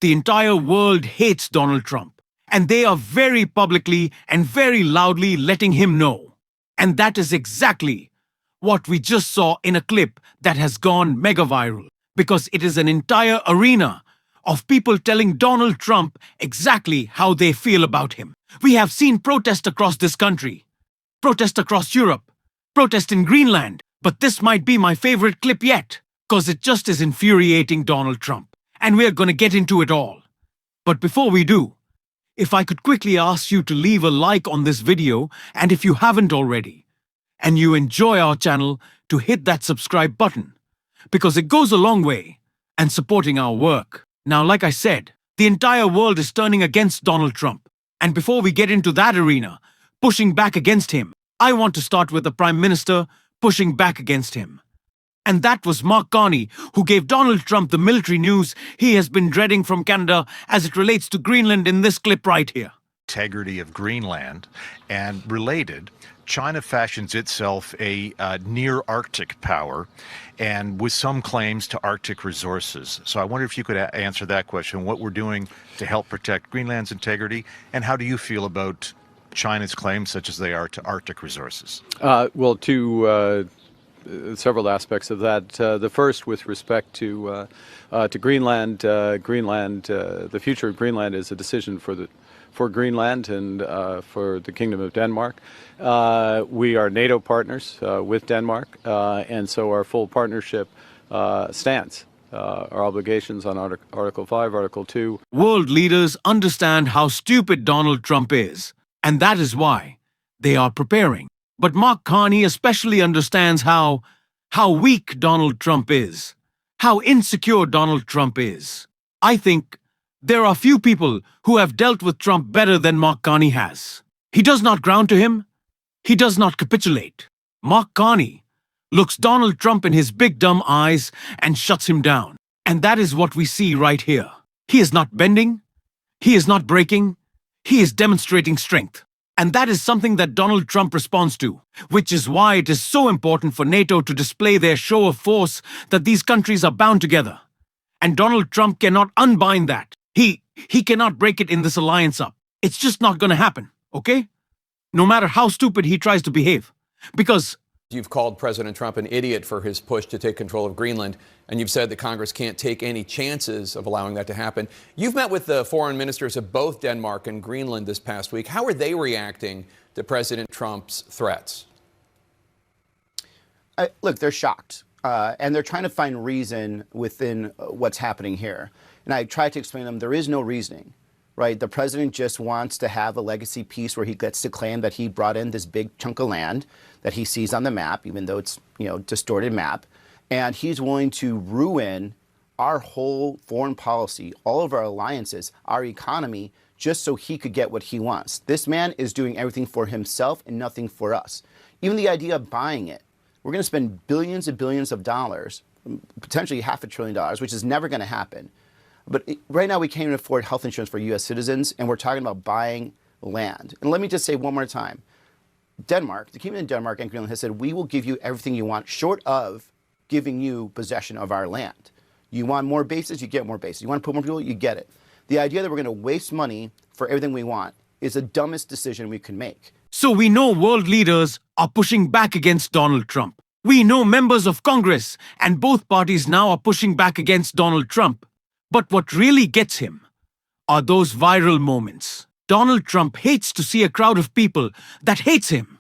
the entire world hates Donald Trump, and they are very publicly and very loudly letting him know. And that is exactly what we just saw in a clip that has gone mega viral, because it is an entire arena of people telling Donald Trump exactly how they feel about him. We have seen protests across this country, protests across Europe, protests in Greenland, but this might be my favorite clip yet, because it just is infuriating Donald Trump. And we're going to get into it all. But before we do, if I could quickly ask you to leave a like on this video, and if you haven't already, and you enjoy our channel, to hit that subscribe button, because it goes a long way and supporting our work. Now, like I said, the entire world is turning against Donald Trump. And before we get into that arena, pushing back against him, I want to start with the Prime Minister pushing back against him. And that was Mark Carney, who gave Donald Trump the military news he has been dreading from Canada as it relates to Greenland in this clip right here. Integrity of Greenland, and related, China fashions itself a near-Arctic power, and with some claims to Arctic resources. So I wonder if you could answer that question, what we're doing to help protect Greenland's integrity, and how do you feel about China's claims, such as they are, to Arctic resources? Well, several aspects of that. The first, with respect to Greenland, the future of Greenland is a decision for Greenland and for the Kingdom of Denmark. We are NATO partners with Denmark, and so our full partnership stands. Our obligations on Article 5, Article 2. World leaders understand how stupid Donald Trump is, and that is why they are preparing. But Mark Carney especially understands how weak Donald Trump is, how insecure Donald Trump is. I think there are few people who have dealt with Trump better than Mark Carney has. He does not ground to him. He does not capitulate. Mark Carney looks Donald Trump in his big dumb eyes and shuts him down. And that is what we see right here. He is not bending. He is not breaking. He is demonstrating strength. And that is something that Donald Trump responds to, which is why it is so important for NATO to display their show of force that these countries are bound together. And Donald Trump cannot unbind that. He cannot break it in this alliance up. It's just not going to happen, okay? No matter how stupid he tries to behave. Because you've called President Trump an idiot for his push to take control of Greenland, and you've said that Congress can't take any chances of allowing that to happen. You've met with the foreign ministers of both Denmark and Greenland this past week. How are they reacting to President Trump's threats? Look, they're shocked, and they're trying to find reason within what's happening here. And I tried to explain to them there is no reasoning, right? The president just wants to have a legacy piece where he gets to claim that he brought in this big chunk of land that he sees on the map, even though it's, distorted map. And he's willing to ruin our whole foreign policy, all of our alliances, our economy, just so he could get what he wants. This man is doing everything for himself and nothing for us. Even the idea of buying it, we're going to spend billions and billions of dollars, potentially $500 billion, which is never going to happen. But right now we can't even afford health insurance for U.S. citizens, and we're talking about buying land. And let me just say one more time, Denmark, the Kingdom of Denmark and Greenland has said, we will give you everything you want, short of giving you possession of our land. You want more bases, you get more bases. You want to put more people, you get it. The idea that we're going to waste money for everything we want is the dumbest decision we can make. So we know world leaders are pushing back against Donald Trump. We know members of Congress and both parties now are pushing back against Donald Trump. But what really gets him are those viral moments. Donald Trump hates to see a crowd of people that hates him.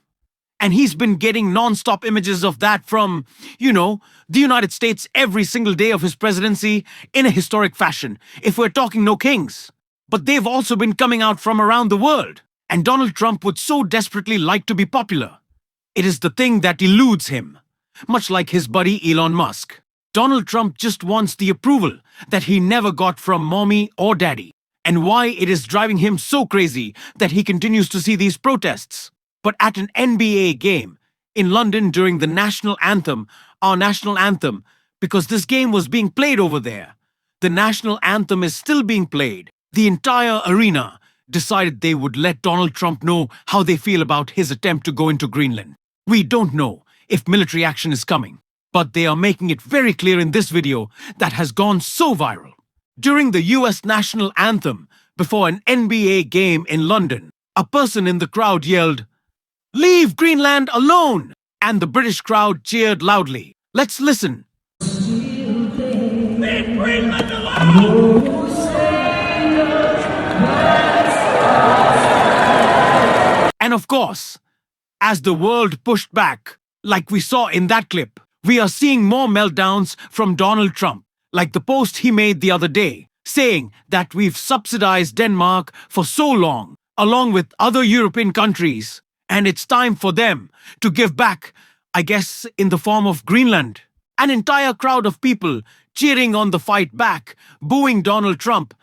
And he's been getting non-stop images of that from, the United States every single day of his presidency in a historic fashion, if we're talking no kings. But they've also been coming out from around the world. And Donald Trump would so desperately like to be popular. It is the thing that eludes him, much like his buddy Elon Musk. Donald Trump just wants the approval that he never got from mommy or daddy, and why it is driving him so crazy that he continues to see these protests. But at an NBA game in London during the national anthem, our national anthem, because this game was being played over there, the national anthem is still being played. The entire arena decided they would let Donald Trump know how they feel about his attempt to go into Greenland. We don't know if military action is coming, but they are making it very clear in this video that has gone so viral During the US national anthem before an NBA game in London, a person in the crowd yelled, "Leave Greenland alone!" And the British crowd cheered loudly. Let's listen. Leave Greenland alone! And of course, as the world pushed back, like we saw in that clip, we are seeing more meltdowns from Donald Trump, like the post he made the other day, saying that we've subsidized Denmark for so long, along with other European countries, and it's time for them to give back, I guess, in the form of Greenland. An entire crowd of people cheering on the fight back, booing Donald Trump,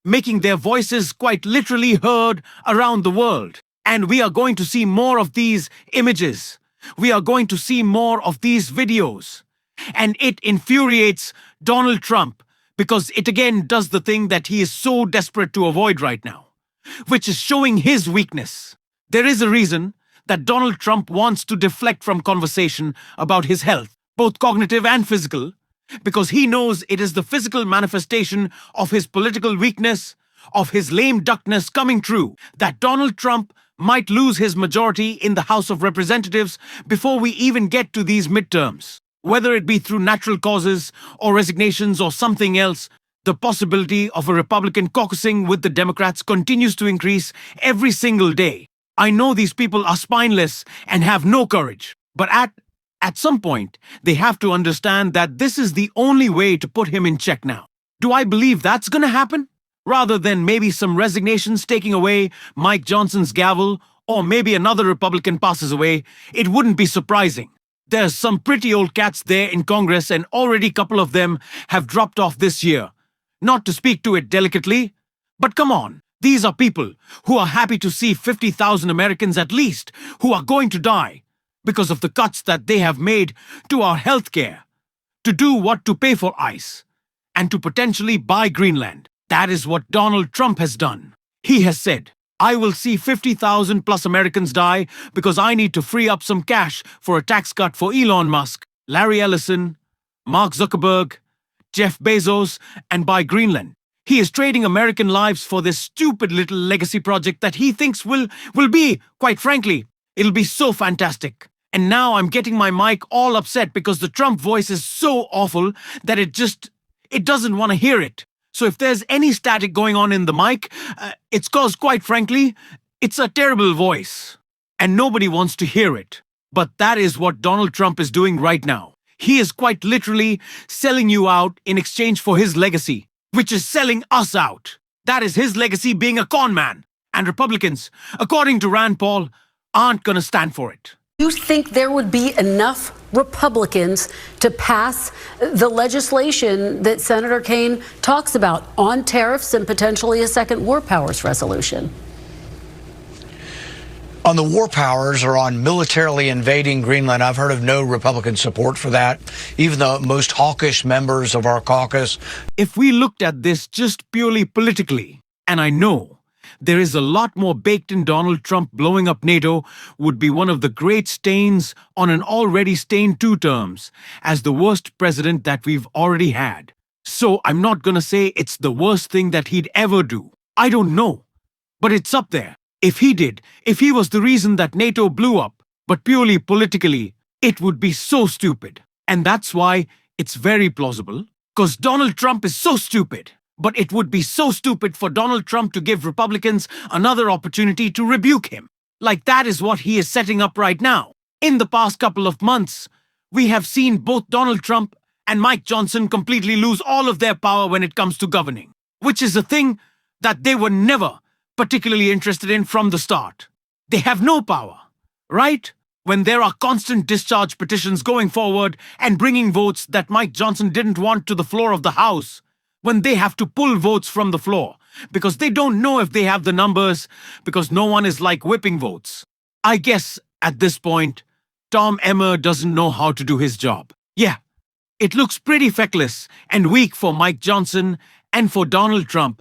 making their voices quite literally heard around the world. And we are going to see more of these images. We are going to see more of these videos. And it infuriates Donald Trump because it again does the thing that he is so desperate to avoid right now, which is showing his weakness. There is a reason that Donald Trump wants to deflect from conversation about his health, both cognitive and physical, because he knows it is the physical manifestation of his political weakness, of his lame duckness coming true, that Donald Trump might lose his majority in the House of Representatives before we even get to these midterms. Whether it be through natural causes or resignations or something else, the possibility of a Republican caucusing with the Democrats continues to increase every single day. I know these people are spineless and have no courage, but at some point, they have to understand that this is the only way to put him in check now. Do I believe that's gonna happen? Rather than maybe some resignations taking away Mike Johnson's gavel, or maybe another Republican passes away, it wouldn't be surprising. There's some pretty old cats there in Congress, and already a couple of them have dropped off this year. Not to speak to it delicately, but come on, these are people who are happy to see 50,000 Americans at least who are going to die because of the cuts that they have made to our health care, to do what to pay for ICE, and to potentially buy Greenland. That is what Donald Trump has done. He has said, I will see 50,000 plus Americans die because I need to free up some cash for a tax cut for Elon Musk, Larry Ellison, Mark Zuckerberg, Jeff Bezos, and buy Greenland. He is trading American lives for this stupid little legacy project that he thinks will be, quite frankly, it'll be so fantastic. And now I'm getting my mic all upset because the Trump voice is so awful that it doesn't want to hear it. So if there's any static going on in the mic, it's cause, quite frankly, it's a terrible voice. And nobody wants to hear it. But that is what Donald Trump is doing right now. He is quite literally selling you out in exchange for his legacy, which is selling us out. That is his legacy, being a con man. And Republicans, according to Rand Paul, aren't going to stand for it. You think there would be enough Republicans to pass the legislation that Senator Kaine talks about on tariffs and potentially a second war powers resolution? On the war powers or on militarily invading Greenland, I've heard of no Republican support for that, even the most hawkish members of our caucus. If we looked at this just purely politically, and I know there is a lot more baked in Donald Trump blowing up NATO would be one of the great stains on an already stained 2 terms as the worst president that we've already had. So I'm not gonna say it's the worst thing that he'd ever do. I don't know. But it's up there. If he was the reason that NATO blew up, but purely politically, it would be so stupid. And that's why it's very plausible, because Donald Trump is so stupid. But it would be so stupid for Donald Trump to give Republicans another opportunity to rebuke him. Like that is what he is setting up right now. In the past couple of months, we have seen both Donald Trump and Mike Johnson completely lose all of their power when it comes to governing, which is a thing that they were never particularly interested in from the start. They have no power, right? When there are constant discharge petitions going forward and bringing votes that Mike Johnson didn't want to the floor of the House, when they have to pull votes from the floor because they don't know if they have the numbers, because no one is like whipping votes. I guess at this point, Tom Emmer doesn't know how to do his job. Yeah, it looks pretty feckless and weak for Mike Johnson and for Donald Trump,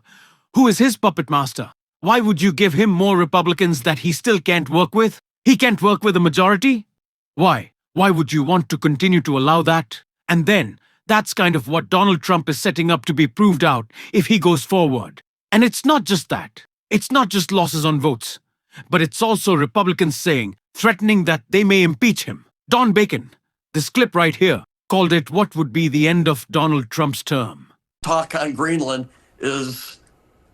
who is his puppet master. Why would you give him more Republicans that he still can't work with? He can't work with a majority? Why? Why would you want to continue to allow that? And then, That's kind of what Donald Trump is setting up to be proved out if he goes forward. And it's not just that. It's not just losses on votes. But it's also Republicans threatening that they may impeach him. Don Bacon, this clip right here, called it what would be the end of Donald Trump's term. Talk on Greenland is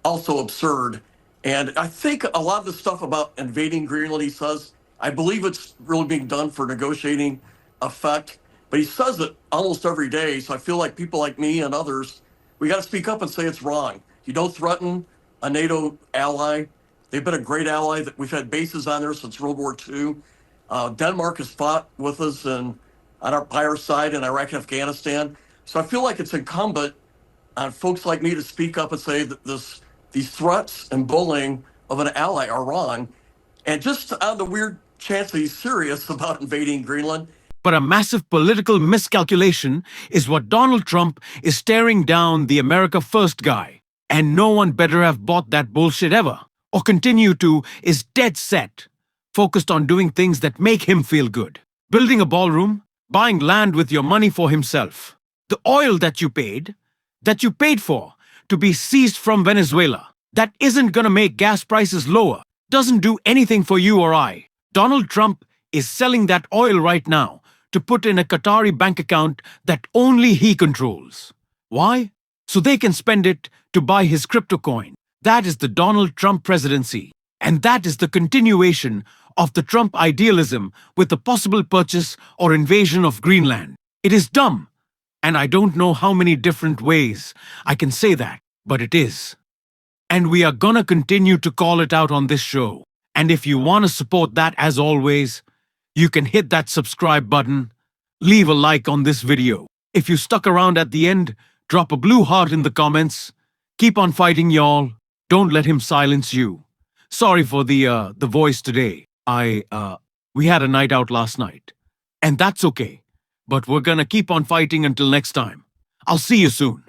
also absurd. And I think a lot of the stuff about invading Greenland, he says, I believe it's really being done for negotiating effect. But he says it almost every day. So I feel like people like me and others, we got to speak up and say it's wrong. You don't threaten a NATO ally. They've been a great ally. We've had bases on there since World War II. Denmark has fought with us by our side in Iraq and Afghanistan. So I feel like it's incumbent on folks like me to speak up and say that these threats and bullying of an ally are wrong. And just on the weird chance that he's serious about invading Greenland. But a massive political miscalculation is what Donald Trump is staring down the America First guy. And no one better have bought that bullshit ever, or continue to, is dead set, focused on doing things that make him feel good. Building a ballroom, buying land with your money for himself. The oil that you paid for to be seized from Venezuela, that isn't gonna make gas prices lower, doesn't do anything for you or I. Donald Trump is selling that oil right now to put in a Qatari bank account that only he controls. Why? So they can spend it to buy his crypto coin. That is the Donald Trump presidency. And that is the continuation of the Trump idealism with the possible purchase or invasion of Greenland. It is dumb. And I don't know how many different ways I can say that, but it is. And we are gonna continue to call it out on this show. And if you want to support that, as always, you can hit that subscribe button, leave a like on this video. If you stuck around at the end, drop a blue heart in the comments. Keep on fighting, y'all. Don't let him silence you. Sorry for the voice today. We had a night out last night. And that's okay. But we're gonna keep on fighting until next time. I'll see you soon.